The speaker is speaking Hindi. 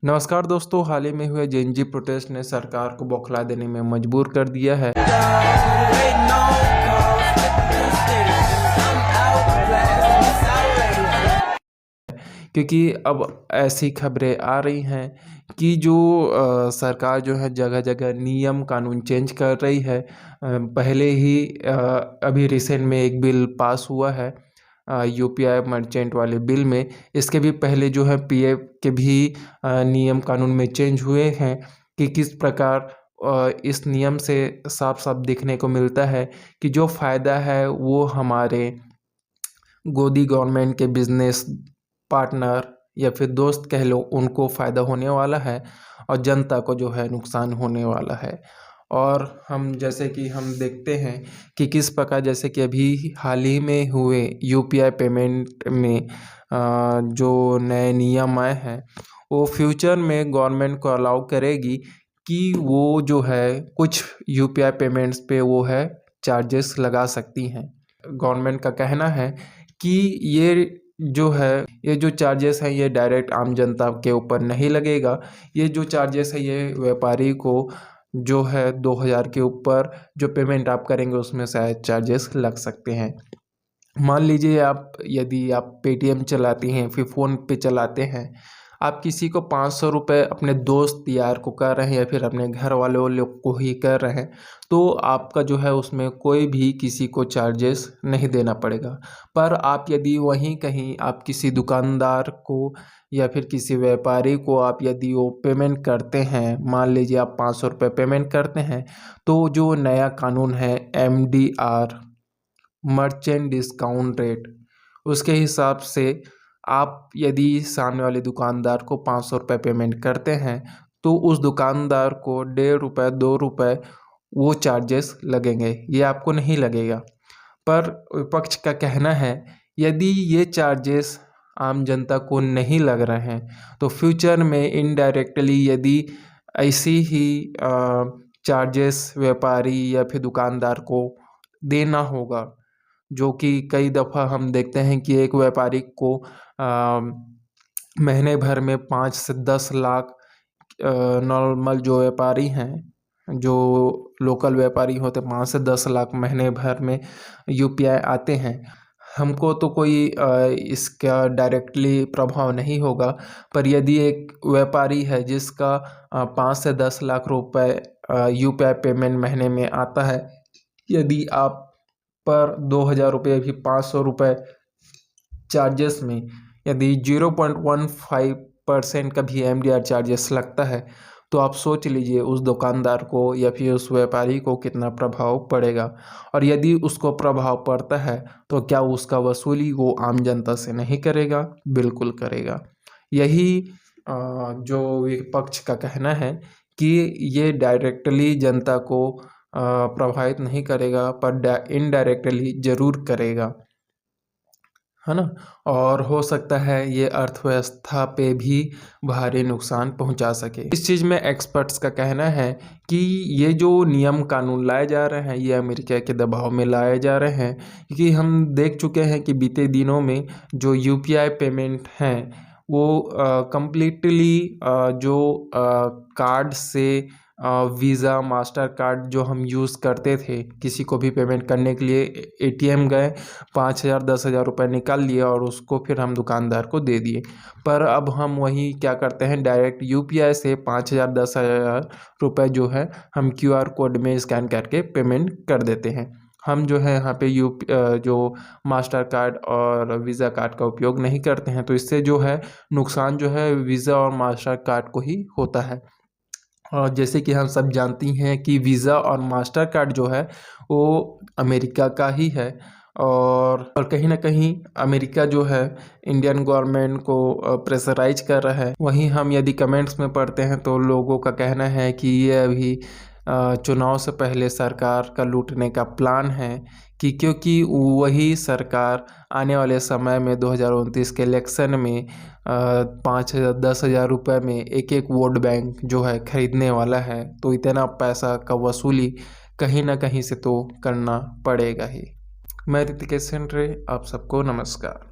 नमस्कार दोस्तों, हाल ही में हुए जेएनजी प्रोटेस्ट ने सरकार को बौखला देने में मजबूर कर दिया है। क्योंकि अब ऐसी खबरें आ रही हैं कि जो सरकार जो है जगह जगह नियम कानून चेंज कर रही है। पहले ही अभी रिसेंट में एक बिल पास हुआ है यूपीआई मर्चेंट वाले बिल में। इसके भी पहले जो है पीएफ के भी नियम कानून में चेंज हुए हैं कि किस प्रकार इस नियम से साफ साफ देखने को मिलता है कि जो फ़ायदा है वो हमारे गोदी गवर्नमेंट के बिजनेस पार्टनर या फिर दोस्त कह लो, उनको फ़ायदा होने वाला है और जनता को जो है नुकसान होने वाला है। और हम जैसे कि हम देखते हैं कि किस प्रकार जैसे कि अभी हाल ही में हुए यूपीआई पेमेंट में जो नए नियम आए हैं वो फ्यूचर में गवर्नमेंट को अलाउ करेगी कि वो जो है कुछ यूपीआई पेमेंट्स पे वो है चार्जेस लगा सकती हैं। गवर्नमेंट का कहना है कि ये जो चार्जेस है ये डायरेक्ट आम जनता के ऊपर नहीं लगेगा। ये जो चार्जेस है ये व्यापारी को जो है 2000 के ऊपर जो पेमेंट आप करेंगे उसमें शायद चार्जेस लग सकते हैं। मान लीजिए यदि आप पेटीएम चलाती हैं, फिर फ़ोन पे चलाते हैं, आप किसी को 500 रुपये अपने दोस्त यार को कर रहे हैं या फिर अपने घर वालों लोग को ही कर रहे हैं, तो आपका जो है उसमें कोई भी किसी को चार्जेस नहीं देना पड़ेगा। पर आप यदि वहीं कहीं आप किसी दुकानदार को या फिर किसी व्यापारी को आप यदि वो पेमेंट करते हैं, मान लीजिए आप 500 रुपये पेमेंट करते हैं, तो जो नया कानून है एमडीआर मर्चेंट डिस्काउंट रेट, उसके हिसाब से आप यदि सामने वाले दुकानदार को 500 रुपये पेमेंट करते हैं तो उस दुकानदार को 1.5 रुपये 2 रुपये वो चार्जेस लगेंगे, ये आपको नहीं लगेगा। पर विपक्ष का कहना है यदि ये चार्जेस आम जनता को नहीं लग रहे हैं तो फ्यूचर में इनडायरेक्टली यदि ऐसी ही चार्जेस व्यापारी या फिर दुकानदार को देना होगा, जो कि कई दफ़ा हम देखते हैं कि एक व्यापारी को महीने भर में 5 से 10 लाख नॉर्मल जो व्यापारी हैं, जो लोकल व्यापारी होते 5 से 10 लाख महीने भर में यूपीआई आते हैं। हमको तो कोई इसका डायरेक्टली प्रभाव नहीं होगा, पर यदि एक व्यापारी है जिसका 5 से 10 लाख रुपए यूपीआई पेमेंट महीने में आता है, यदि आप पर 2000 रुपये भी 500 रुपये चार्जेस में यदि 0.15% का भी एमडीआर चार्जेस लगता है, तो आप सोच लीजिए उस दुकानदार को या फिर उस व्यापारी को कितना प्रभाव पड़ेगा। और यदि उसको प्रभाव पड़ता है तो क्या उसका वसूली वो आम जनता से नहीं करेगा? बिल्कुल करेगा। यही जो विपक्ष का कहना है कि ये डायरेक्टली जनता को प्रभावित नहीं करेगा पर इनडायरेक्टली ज़रूर करेगा, है ना? और हो सकता है ये अर्थव्यवस्था पे भी भारी नुकसान पहुंचा सके। इस चीज़ में एक्सपर्ट्स का कहना है कि ये जो नियम कानून लाए जा रहे हैं ये अमेरिका के दबाव में लाए जा रहे हैं, क्योंकि हम देख चुके हैं कि बीते दिनों में जो यूपीआई पेमेंट हैं वो कम्प्लीटली जो कार्ड से वीज़ा मास्टर कार्ड जो हम यूज़ करते थे किसी को भी पेमेंट करने के लिए, एटीएम गए 5000 10,000 रुपये निकाल लिए और उसको फिर हम दुकानदार को दे दिए। पर अब हम वही क्या करते हैं, डायरेक्ट यूपीआई से 5000 10,000 रुपये जो है हम क्यूआर कोड में स्कैन करके पेमेंट कर देते हैं। हम जो है यहाँ पे जो मास्टर कार्ड और वीज़ा कार्ड का उपयोग नहीं करते हैं, तो इससे जो है नुकसान जो है वीज़ा और मास्टर कार्ड को ही होता है। और जैसे कि हम सब जानती हैं कि वीज़ा और मास्टर कार्ड जो है वो अमेरिका का ही है और कहीं ना कहीं अमेरिका जो है इंडियन गवर्नमेंट को प्रेशराइज कर रहा है। वहीं हम यदि कमेंट्स में पढ़ते हैं तो लोगों का कहना है कि ये अभी चुनाव से पहले सरकार का लूटने का प्लान है, कि क्योंकि वही सरकार आने वाले समय में 2029 के इलेक्शन में 5,000 10,000 रुपये में एक एक वोट बैंक जो है खरीदने वाला है, तो इतना पैसा का वसूली कहीं ना कहीं से तो करना पड़ेगा ही। मैं ऋतिकेश सेंट्रे, आप सबको नमस्कार।